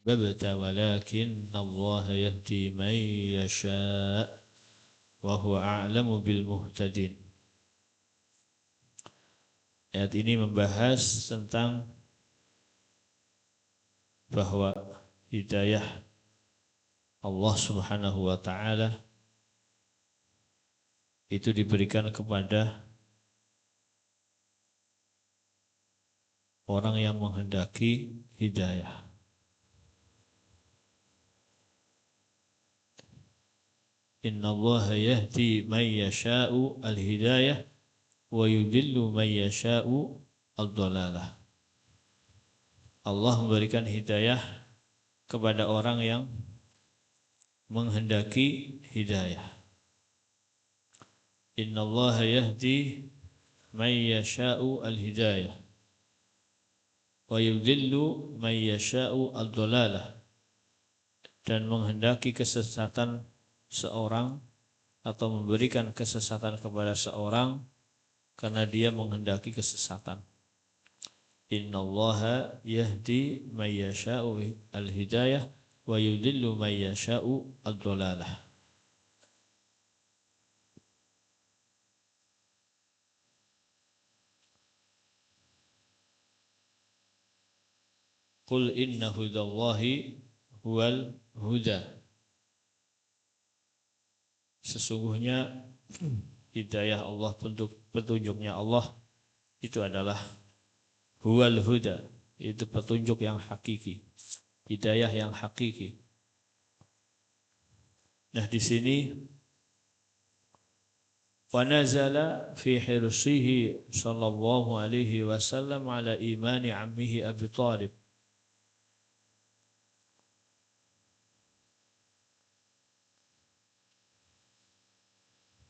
babta walakin Allah yahdi man yasha wa huwa a'lamu bil muhtadin. Ayat ini membahas tentang bahwa hidayah Allah Subhanahu wa taala itu diberikan kepada orang yang menghendaki hidayah. Innallaha yahdi man yasha'u al-hidayah wa yudillu man yasha'u ad-dhalalah. Allah memberikan hidayah kepada orang yang menghendaki hidayah. Innallaha yahdi man yasha'u al-hidayah wa yudillu man yasha'u ad-dhalalah, dan menghendaki kesesatan seorang atau memberikan kesesatan kepada seorang karena dia menghendaki kesesatan. Innallaha yahdi man yasha'u al-hidayah wa yudillu man yasha'u ad-dhalalah. Qul inna hudallahi huwal huda. Sesungguhnya hidayah Allah, petunjuknya Allah itu adalah huwal huda, itu petunjuk yang hakiki, hidayah yang hakiki. Nah, di sini wa nazala fi hirsihi sallallahu alaihi wasallam ala imani ammihi Abi Thalib.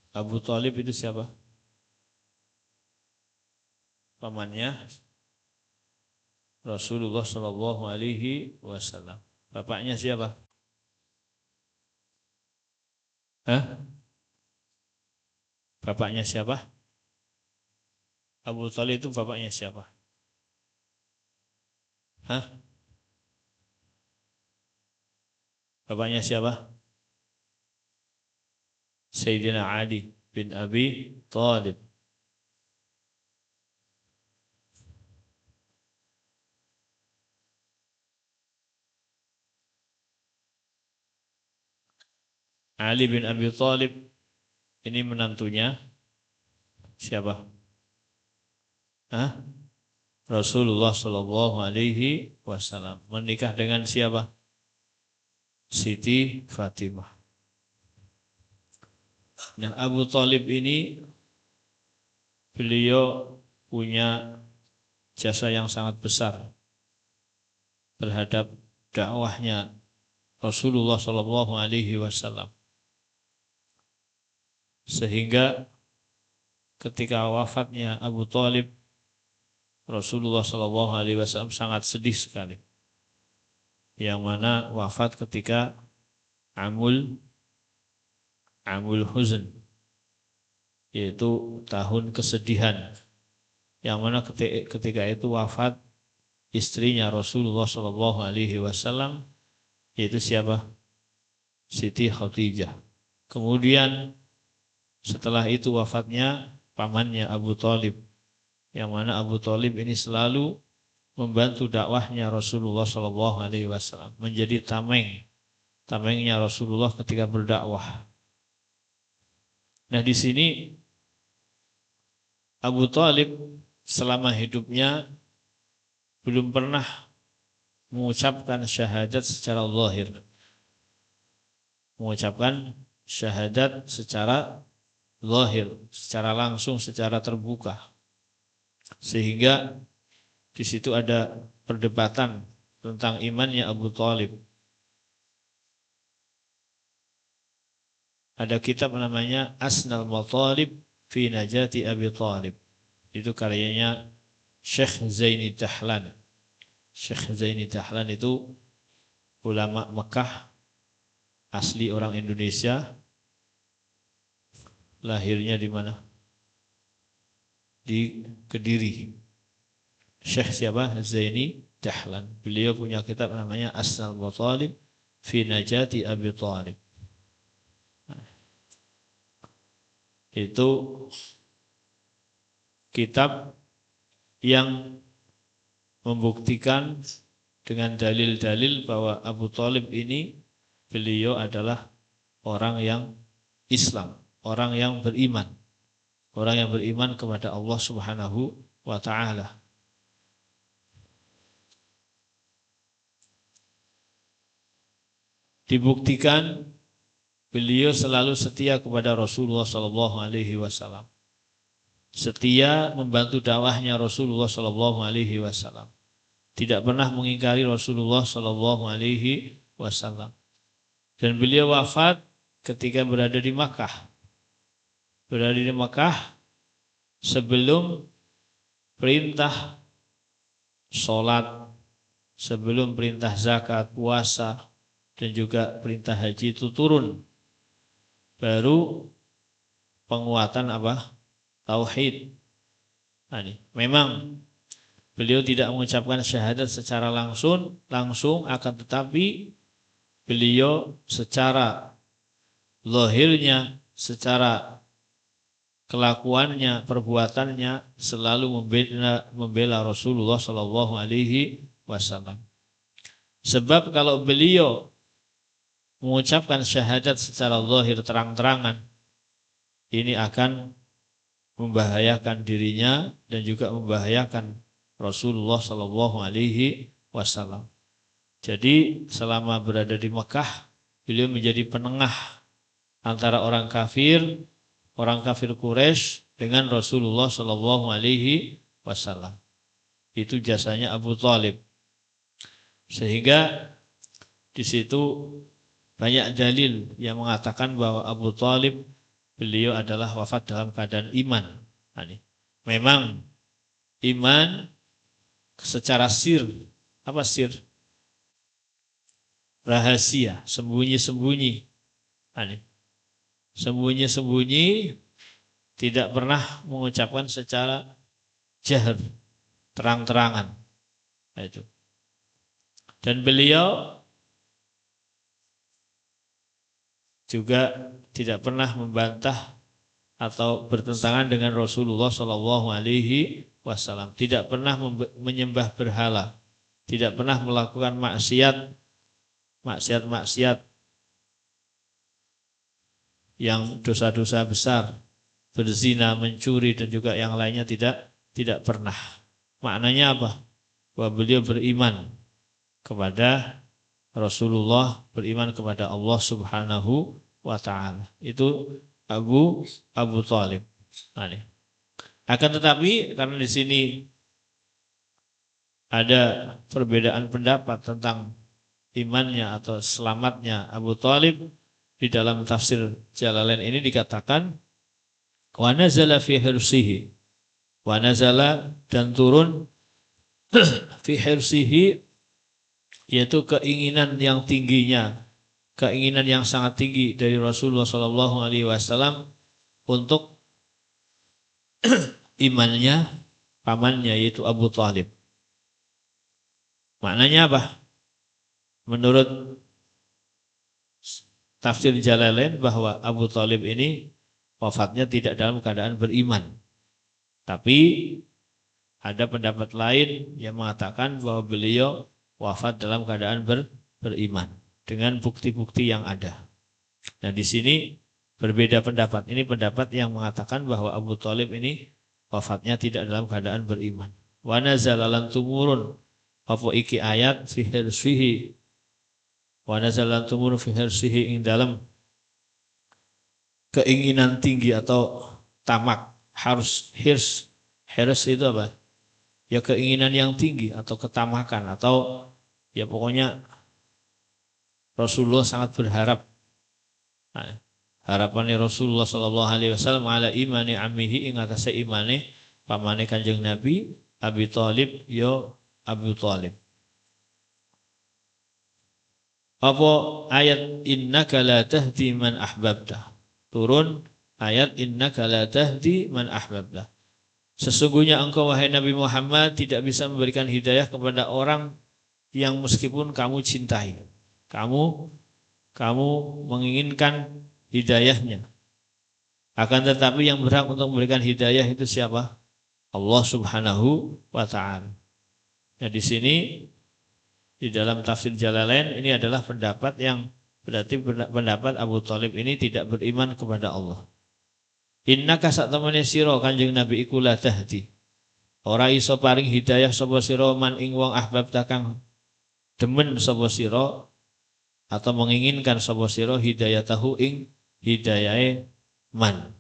Abu Thalib itu siapa? Pamannya Rasulullah sallallahu alaihi wasallam. Bapaknya siapa? Hah? Bapaknya siapa? Abu Thalib itu bapaknya siapa? Hah? Bapaknya siapa? Sayyidina Ali bin Abi Thalib. Ali bin Abi Thalib ini menantunya siapa? Hah? Rasulullah sallallahu alaihi wasallam. Menikah dengan siapa? Siti Fatimah. Nah, Abu Thalib ini beliau punya jasa yang sangat besar terhadap dakwahnya Rasulullah sallallahu alaihi wasallam. Sehingga ketika wafatnya Abu Thalib, Rasulullah sallallahu alaihi wasallam sangat sedih sekali. Yang mana wafat ketika Amul Huzn, yaitu tahun kesedihan, yang mana ketika itu wafat istrinya Rasulullah sallallahu alaihi wasallam, yaitu siapa? Siti Khadijah. Kemudian setelah itu wafatnya pamannya Abu Thalib, yang mana Abu Thalib ini selalu membantu dakwahnya Rasulullah sallallahu alaihi wasallam, menjadi tamengnya Rasulullah ketika berdakwah. Nah, di sini Abu Thalib selama hidupnya belum pernah mengucapkan syahadat secara zahir. Mengucapkan syahadat secara zahir, secara langsung, secara terbuka. Sehingga di situ ada perdebatan tentang imannya Abu Thalib. Ada kitab namanya Asnal Matalib fi Najati Abi Thalib. Itu karyanya Syekh Zaini Dahlan. Syekh Zaini Dahlan itu ulama Mekah, asli orang Indonesia. Lahirnya di mana? Di Kediri. Syekh siapa? Zaini Dahlan. Beliau punya kitab namanya Asnal Matalib fi Najati Abi Thalib. Itu kitab yang membuktikan dengan dalil-dalil bahwa Abu Thalib ini beliau adalah orang yang Islam, orang yang beriman kepada Allah Subhanahu wa taala. Dibuktikan beliau selalu setia kepada Rasulullah sallallahu alaihi wasallam. Setia membantu dakwahnya Rasulullah sallallahu alaihi wasallam. Tidak pernah mengingkari Rasulullah sallallahu alaihi wasallam. Dan beliau wafat ketika berada di Makkah. Berada di Makkah sebelum perintah sholat, sebelum perintah zakat, puasa, dan juga perintah haji itu turun. Baru penguatan apa? Tauhid. Nah, ini. Memang beliau tidak mengucapkan syahadat secara langsung, akan tetapi beliau secara lahirnya, secara kelakuannya, perbuatannya selalu membela Rasulullah Shallallahu Alaihi Wasallam. Sebab kalau beliau mengucapkan syahadat secara zahir terang-terangan, ini akan membahayakan dirinya dan juga membahayakan Rasulullah Shallallahu Alaihi Wasallam. Jadi selama berada di Mekah, beliau menjadi penengah antara orang kafir Quraisy dengan Rasulullah Shallallahu Alaihi Wasallam. Itu jasanya Abu Thalib. Sehingga di situ banyak dalil yang mengatakan bahwa Abu Thalib beliau adalah wafat dalam keadaan iman. Memang iman secara sir, apa sir? Rahasia, sembunyi-sembunyi. Sembunyi-sembunyi, tidak pernah mengucapkan secara jahar, terang-terangan. Itu. Dan beliau juga tidak pernah membantah atau bertentangan dengan Rasulullah Shallallahu Alaihi Wasallam. Tidak pernah menyembah berhala, tidak pernah melakukan maksiat yang dosa-dosa besar, berzina, mencuri dan juga yang lainnya tidak pernah. Maknanya apa? Bahwa beliau beriman kepada Rasulullah, beriman kepada Allah Subhanahu wa taala. Itu Abu Thalib. Akan tetapi karena di sini ada perbedaan pendapat tentang imannya atau selamatnya Abu Thalib, di dalam tafsir Jalalain ini dikatakan wa nazala fi hirsihi, wa nazala dan turun fi hirsihi, yaitu keinginan yang tingginya, keinginan yang sangat tinggi dari Rasulullah Shallallahu Alaihi Wasallam untuk imannya pamannya yaitu Abu Thalib. Maknanya apa? Menurut tafsir Jalalain bahwa Abu Thalib ini wafatnya tidak dalam keadaan beriman. Tapi ada pendapat lain yang mengatakan bahwa beliau wafat dalam keadaan beriman dengan bukti-bukti yang ada. Nah di sini berbeda pendapat. Ini pendapat yang mengatakan bahwa Abu Thalib ini wafatnya tidak dalam keadaan beriman. Wa nazala lan tumurun apa iki ayat fi hirsihi, wa nazala lan tumurun fi hirsihi, ing dalam keinginan tinggi atau tamak, harus hirs itu apa? Ya keinginan yang tinggi atau ketamakan, atau ya pokoknya Rasulullah sangat berharap. Harapannya Rasulullah sallallahu alaihi wasallam ala imani ammihi, ing atase imane pamane Kanjeng Nabi Abi Thalib, yo Abu Thalib. Apa ayat innaka la tahdi man ahbabta? Turun ayat innaka la tahdi man ahbabta. Sesungguhnya engkau wahai Nabi Muhammad tidak bisa memberikan hidayah kepada orang yang meskipun kamu cintai. Kamu menginginkan hidayahnya. Akan tetapi yang berhak untuk memberikan hidayah itu siapa? Allah Subhanahu wa taala. Nah, di sini di dalam tafsir Jalalain ini adalah pendapat yang berarti pendapat Abu Thalib ini tidak beriman kepada Allah. Innaka sak temene sira Kanjeng Nabi iku la tahdi. Ora iso paring hidayah sapa sira man ing wong ahbab takang demen sapa sira atau menginginkan sapa sira hidayatahu ing hidayahe man.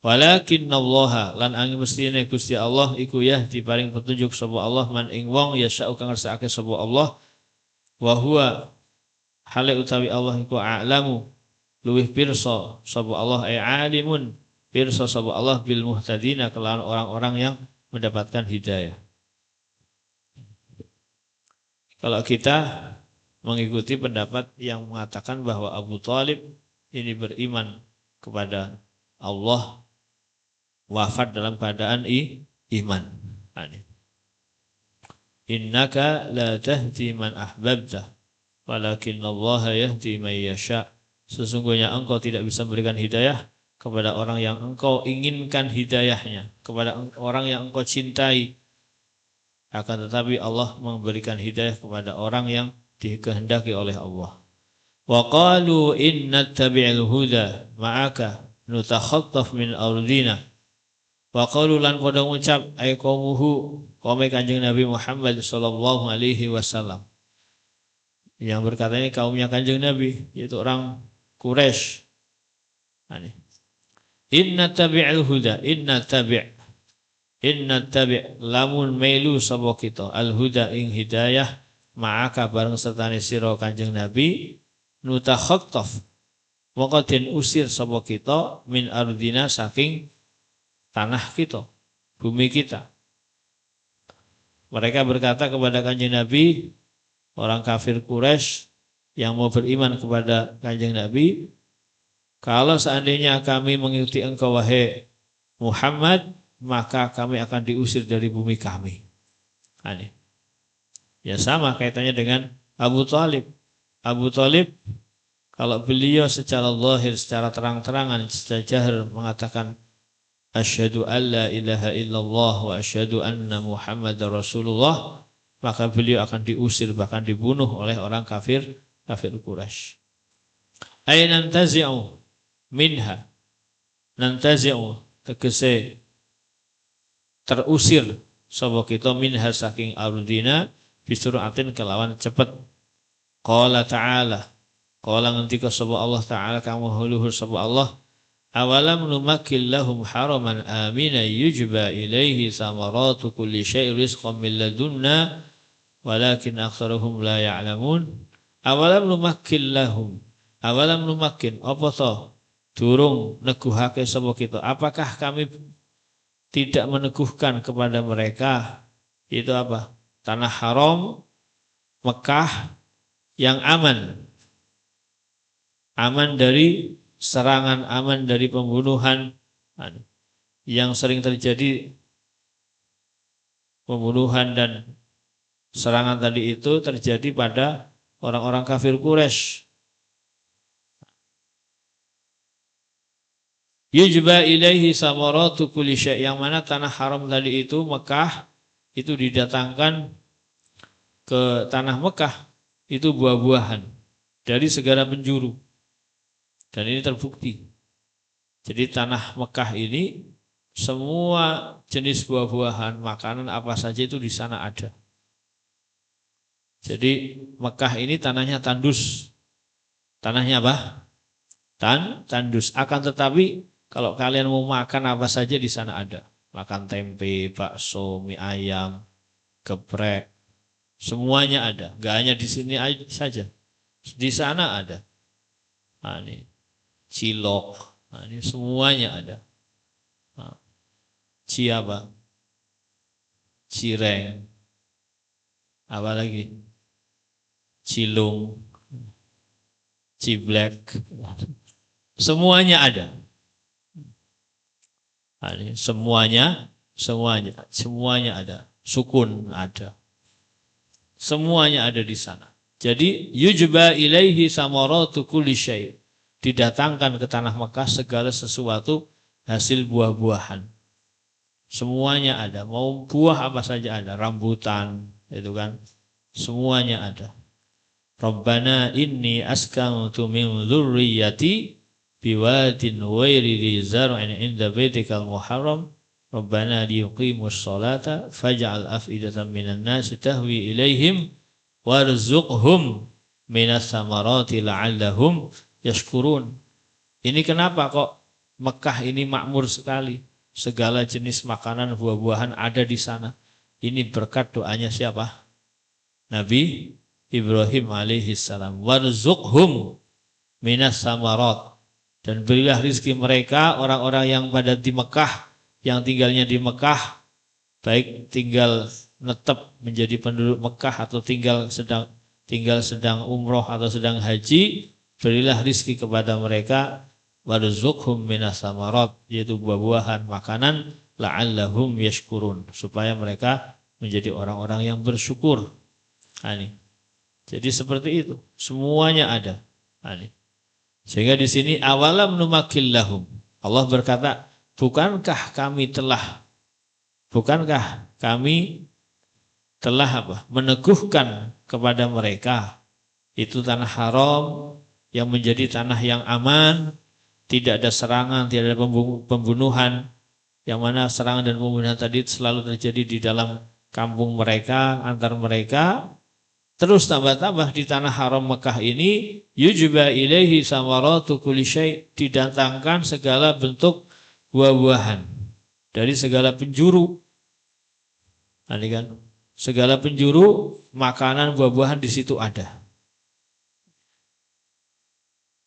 Walakin Allah lan angin mestine Gusti Allah iku yahdi paring petunjuk sapa Allah man ing wong yasau kang ngersakake sapa Allah wa huwa hale utawi Allah iku a'lamu luwih pirsa sapa Allah alimun pirsa sapa Allah bil muhtadina kelawan orang-orang yang mendapatkan hidayah. Kalau kita mengikuti pendapat yang mengatakan bahwa Abu Thalib ini beriman kepada Allah, wafat dalam keadaan iman. Innaka la tahdi man ahbabta walakin Allah yahdi man yasha. Sesungguhnya engkau tidak bisa memberikan hidayah kepada orang yang engkau inginkan hidayahnya, kepada orang yang engkau cintai. Akan tetapi Allah memberikan hidayah kepada orang yang dikehendaki oleh Allah. Wa qalu inna tabi'il huda ma'aka nutakhattaf min ardina. Wa qalu lan padha ngucap ay qaumuhu kaum Kanjeng Nabi Muhammad sallallahu alaihi wasallam. Yang berkata ini kaumnya Kanjeng Nabi, yaitu orang Quraisy. Inna tabi'il huda, inna tabi' lamun mailu sapa kita al huda ing hidayah ma'aka bareng sertane sira Kanjeng Nabi nutakhattaf maka den usir sapa kita min ardina saking tanah kita, bumi kita. Mereka berkata kepada Kanjeng Nabi, orang kafir Quraisy yang mau beriman kepada Kanjeng Nabi, kalau seandainya kami mengikuti engkau wahai Muhammad, maka kami akan diusir dari bumi kami. Aneh. Ya sama kaitannya dengan Abu Thalib. Abu Thalib kalau beliau secara zahir, secara terang-terangan, secara jahar mengatakan asyhadu alla ilaha illallah wa asyhadu anna Muhammadar Rasulullah, maka beliau akan diusir bahkan dibunuh oleh orang kafir Quraisy. Ay nantazi'u minha. Nantazi'u tegese terusir sapa kita minha saking ardina bisuratin kelawan cepet. Qala ta'ala qala ngendika sapa Allah taala kamu huluhur sapa Allah awalam numakkil lahum haraman amina yujba ilaihi samaratu kulli syai'in rizqan min ladunna walakin aktsaruhum la ya'lamun. Awalam numakkil lahum, awalam numakkin apa to durung neguhake sapa kita, apakah kami tidak meneguhkan kepada mereka itu apa? Tanah haram Mekah yang aman. Aman dari serangan, aman dari pembunuhan. Yang sering terjadi pembunuhan dan serangan tadi itu terjadi pada orang-orang kafir Quraisy. Yujba ilaihi samaratu kulli syai', yang mana tanah haram tadi itu Mekah itu didatangkan ke tanah Mekah itu buah-buahan dari segala penjuru. Dan ini terbukti. Jadi tanah Mekah ini semua jenis buah-buahan, makanan apa saja itu di sana ada. Jadi Mekah ini tanahnya tandus. Tanahnya apa? Tandus. Akan tetapi kalau kalian mau makan apa saja di sana ada. Makan tempe, bakso, mie ayam, geprek, semuanya ada. Gak hanya di sini saja. Di sana ada. Nah, ini cilok. Nah, ini semuanya ada. Nah, apa? Cireng. Apa lagi? Cilung. Ciblek. Semuanya ada. Ini semuanya ada. Sukun ada. Semuanya ada di sana. Jadi yujba ilaihi samaratu kulli syai'. Didatangkan ke tanah Mekah segala sesuatu hasil buah-buahan. Semuanya ada. Mau buah apa saja ada. Rambutan, itu kan. Semuanya ada. Rabbana inni askantu min dzurriyyati biwadin ghairi dzi zar'in 'inda baitikal muharram. Rabbana liyuqimus sholata faj'al af'idatan minan nasi tahwi ilaihim warzuqhum minas samarati la'allahum yashkurun. Ini kenapa kok Mekah ini makmur sekali? Segala jenis makanan buah-buahan ada di sana. Ini berkat doanya siapa? Nabi Ibrahim alaihi salam. Warzuqhum minas samarat. Dan berilah rizki mereka orang-orang yang pada di Mekah, yang tinggalnya di Mekah, baik tinggal netep menjadi penduduk Mekah atau tinggal sedang umroh atau sedang haji, berilah rizki kepada mereka warzuqhum minas samarat, yaitu buah-buahan, makanan, la'allahum yashkurun, supaya mereka menjadi orang-orang yang bersyukur. Ini. Jadi seperti itu, semuanya ada. Ini. Sehingga di sini awalam numakil lahum. Allah berkata, bukankah kami telah meneguhkan kepada mereka itu tanah haram yang menjadi tanah yang aman, tidak ada serangan, tidak ada pembunuhan, yang mana serangan dan pembunuhan tadi selalu terjadi di dalam kampung mereka, antar mereka. Terus tambah-tambah di tanah haram Mekah ini yujba ilaihi samaratu kulli syai', didatangkan segala bentuk buah-buahan dari segala penjuru. Ini kan, segala penjuru makanan buah-buahan di situ ada.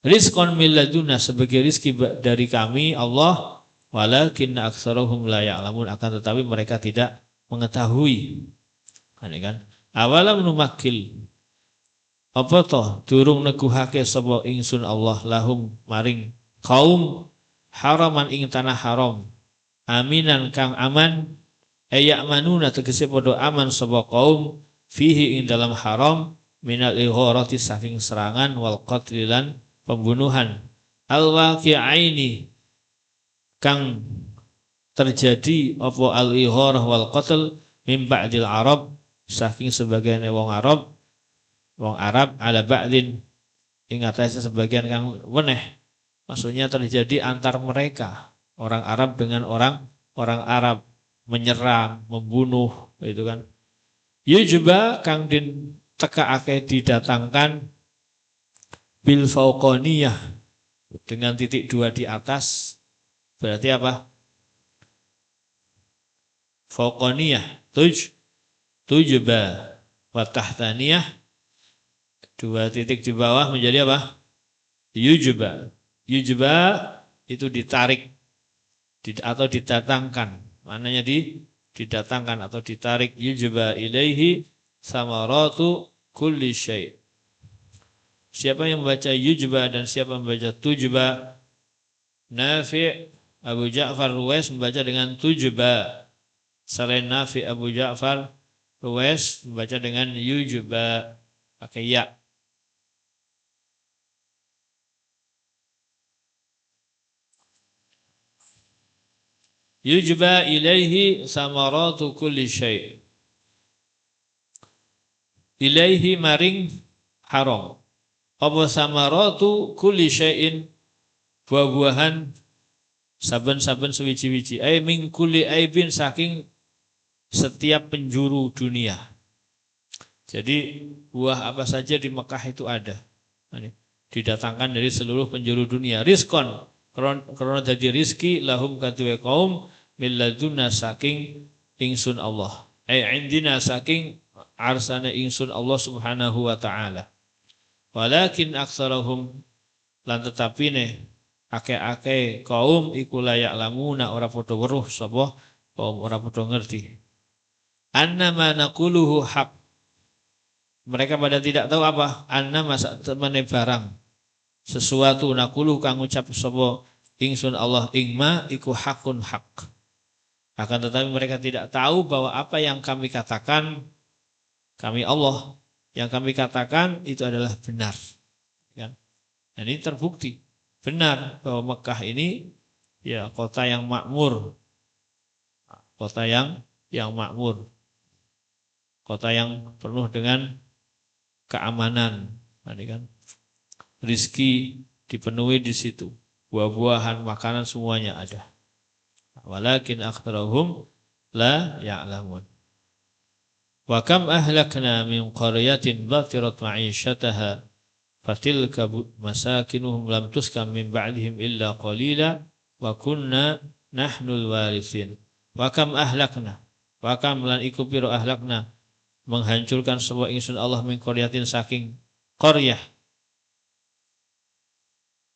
Rizqan min laduna, sebagai rizki dari kami Allah, walakinna aktsarahum la ya'lamun, akan tetapi mereka tidak mengetahui. Ini kan, awalam numakil, apa toh durung neguhake sapa ingsun Allah lahum maring kaum haraman ing tanah haram aminan kang aman, ayakmanuna tegese padha aman sapa kaum fihi ing dalam haram minal igharati saking serangan wal qatlilan pembunuhan al waqi'aini kang terjadi apa al igharah wal qatl min ba'dil arab saking sebagian wong Arab ala ba'din ing atase sebagian kang weneh, maksudnya terjadi antar mereka orang Arab dengan orang Arab, menyerang, membunuh, itu kan. Yujba kang din tekaake didatangkan bil fauqaniyah dengan titik 2 di atas, berarti apa? Fauqaniyah tujba wa tahtaniyah, 2 titik di bawah menjadi apa? Yujba. Yujba itu ditarik atau didatangkan. Maknanya didatangkan atau ditarik. Yujba ilaihi samaratu kulli syai'. Siapa yang membaca yujba dan siapa yang membaca tujba? Nafi' Abu Ja'far Ruwais membaca dengan tujba. Selain Nafi' Abu Ja'far Ruwais membaca dengan yujba, pakai ya. Yujba ilaihi samaratu kulli syai'. Ilaihi maring haram. Apa samaratu kulli syai'in, buah-buahan saben-saben suwiji-wiji. Ai min kulli aibin, saking setiap penjuru dunia. Jadi buah apa saja di Mekah itu ada. Didatangkan dari seluruh penjuru dunia. Rizqan, karena jadi rizki lahum katuwe kaum milladuna saking ingsun Allah. Indina saking arsana ingsun Allah subhanahu wa ta'ala. Walakin aktsarahum, lan tetapi ne ake-ake kaum iku layak lamuna ora padha weruh sapa kaum, ora padha ngerti. Annama naquluhu haq, mereka pada tidak tahu apa annama sak temene barang sesuatu naqulu kang ngucap sapa ingsun Allah ingma iku hakun hak. Akan tetapi mereka tidak tahu bahwa apa yang kami katakan, kami Allah, yang kami katakan itu adalah benar. Dan ini terbukti benar bahwa Mekah ini ya kota yang makmur, kota yang makmur, kota yang penuh dengan keamanan, kan? Rizki dipenuhi di situ, buah-buahan, makanan semuanya ada. Walakin aktsarahum la ya'lamun. Wa kam ahlakna min qaryatin batirat ma'isyataha fatilka masakinuhum lam tuskan min ba'dihim illa qalila wa kunna nahnul warithin. Wa kam ahlakna, wa kam lan iku pira ahlakna, menghancurkan sebuah ingsun Allah min qaryatin saking qaryah,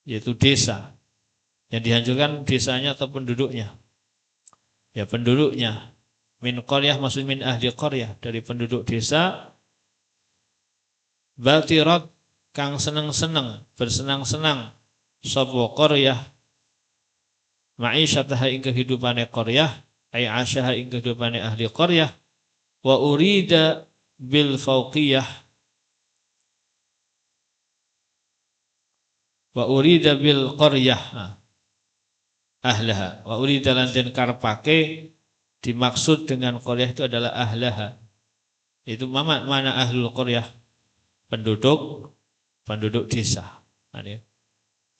yaitu desa. Yang dihancurkan desanya atau penduduknya? Ya penduduknya. Min qaryah maksud min ahli qaryah, dari penduduk desa. Batirat kang seneng-seneng, bersenang-senang sapa qaryah ma'isyataha ing kehidupane qaryah, ai asyaha ing kehidupane ahli qaryah, wa urida bil fauqiyah, wa urida bil qaryah ahlaha, wa urida lan den karepake, dimaksud dengan qaryah itu adalah ahlaha. Itu mana ahlul qaryah? Penduduk desa.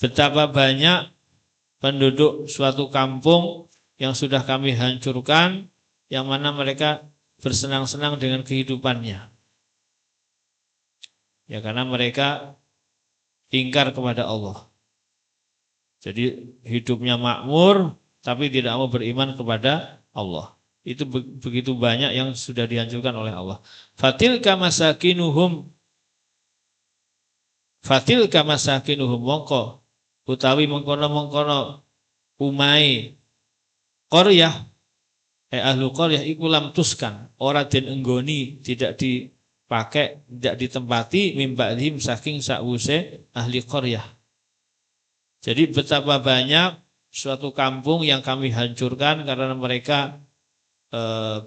Betapa banyak penduduk suatu kampung yang sudah kami hancurkan, yang mana mereka bersenang-senang dengan kehidupannya. Ya karena mereka ingkar kepada Allah. Jadi hidupnya makmur tapi tidak mau beriman kepada Allah. Itu begitu banyak yang sudah dihancurkan oleh Allah. Fatilka masakinuhum mongko utawi mengkono umai qaryah ahlu qaryah iku lam tuskan, ora den enggoni, tidak dipakai, tidak ditempati mimba'dhim saking sakwuse ahli qaryah. Jadi betapa banyak suatu kampung yang kami hancurkan karena mereka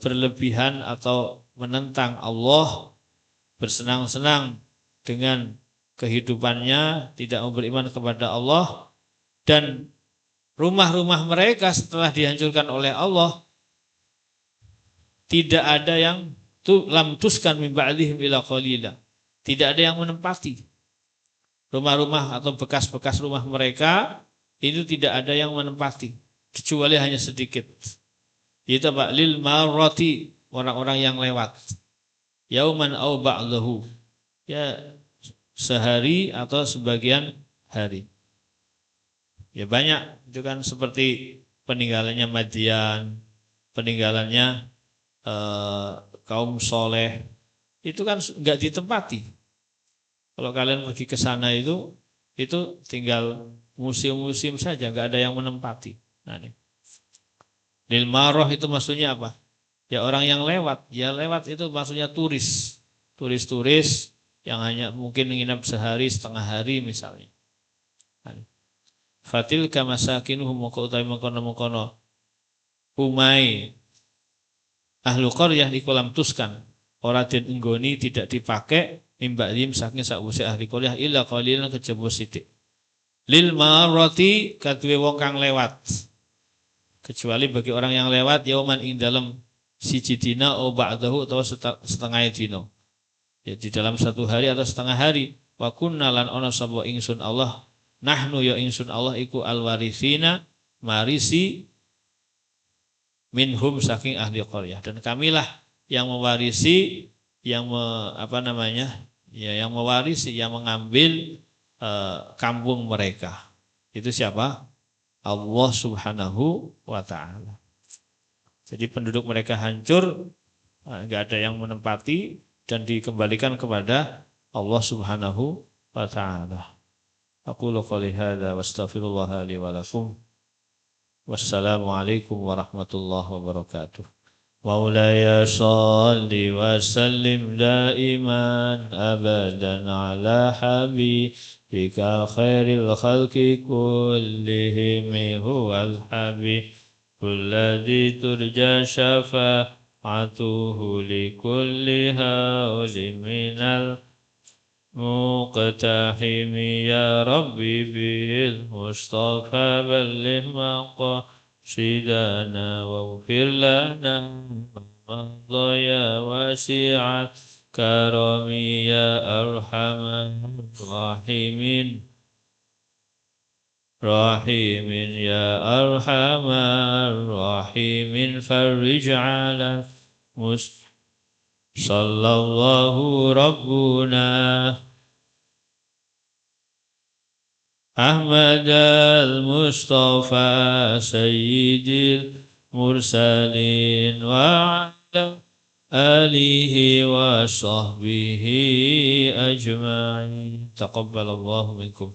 berlebihan atau menentang Allah, bersenang-senang dengan kehidupannya, tidak mau beriman kepada Allah, dan rumah-rumah mereka setelah dihancurkan oleh Allah tidak ada yang lam tuskan min ba'dihim ila qalila, tidak ada yang menempati rumah-rumah atau bekas-bekas rumah mereka, itu tidak ada yang menempati kecuali hanya sedikit. Itu apa? Lil marrati, orang-orang yang lewat. Yauman au ba'dahu, ya sehari atau sebagian hari. Ya banyak, itu kan seperti peninggalannya Madian, peninggalannya kaum soleh, itu kan enggak ditempati. Kalau kalian pergi ke sana itu tinggal museum-museum saja, enggak ada yang menempati. Nah, ini. Lil marrah itu maksudnya apa? Ya orang yang lewat, ya lewat itu maksudnya turis. Turis-turis yang hanya mungkin menginap sehari, setengah hari misalnya. Fatilka masakinuhum mongko utawi mengkono-mengkono umai ahlu qaryah iku lam tuskan, ora den enggoni, tidak dipakai mimba'dim saking sakwuse ahli qaryah illa qalilan kejaba sithik. Lil marrati kadue wong kang lewat, kecuali bagi orang yang lewat yauman ing dalem siji dina au ba'dahu atau setengah dina. Ya di dalam satu hari atau setengah hari. Wa kunna lan ana sapa ingsun Allah, nahnu ya ingsun Allah iku alwarithina, marisi minhum saking ahli qaryah, dan kamilah yang mewarisi, yang mewarisi, yang mengambil kampung mereka. Itu siapa? Allah Subhanahu wa ta'ala. Jadi penduduk mereka hancur, enggak ada yang menempati, dan dikembalikan kepada Allah Subhanahu wa ta'ala. Aqulu qouli hadza wa astaghfirullah li wa lakum. Wassalamualaikum warahmatullahi wabarakatuh. Maulaya salli wa sallim daiman abadan ala habib بك خير الخلق كلهم هو الحبيب الذي ترجى شفاعته لكل هول من المقتحم يا ربي بالمصطفى بلغ مقاصدنا واغفر لنا ما مضى يا واسع الكرم يا أرحم الراحمين يا أرحم الراحمين فرج على صلى الله ربنا أحمد المصطفى سيد المرسلين وعلى آله وصحبه أجمعين تقبل الله منكم.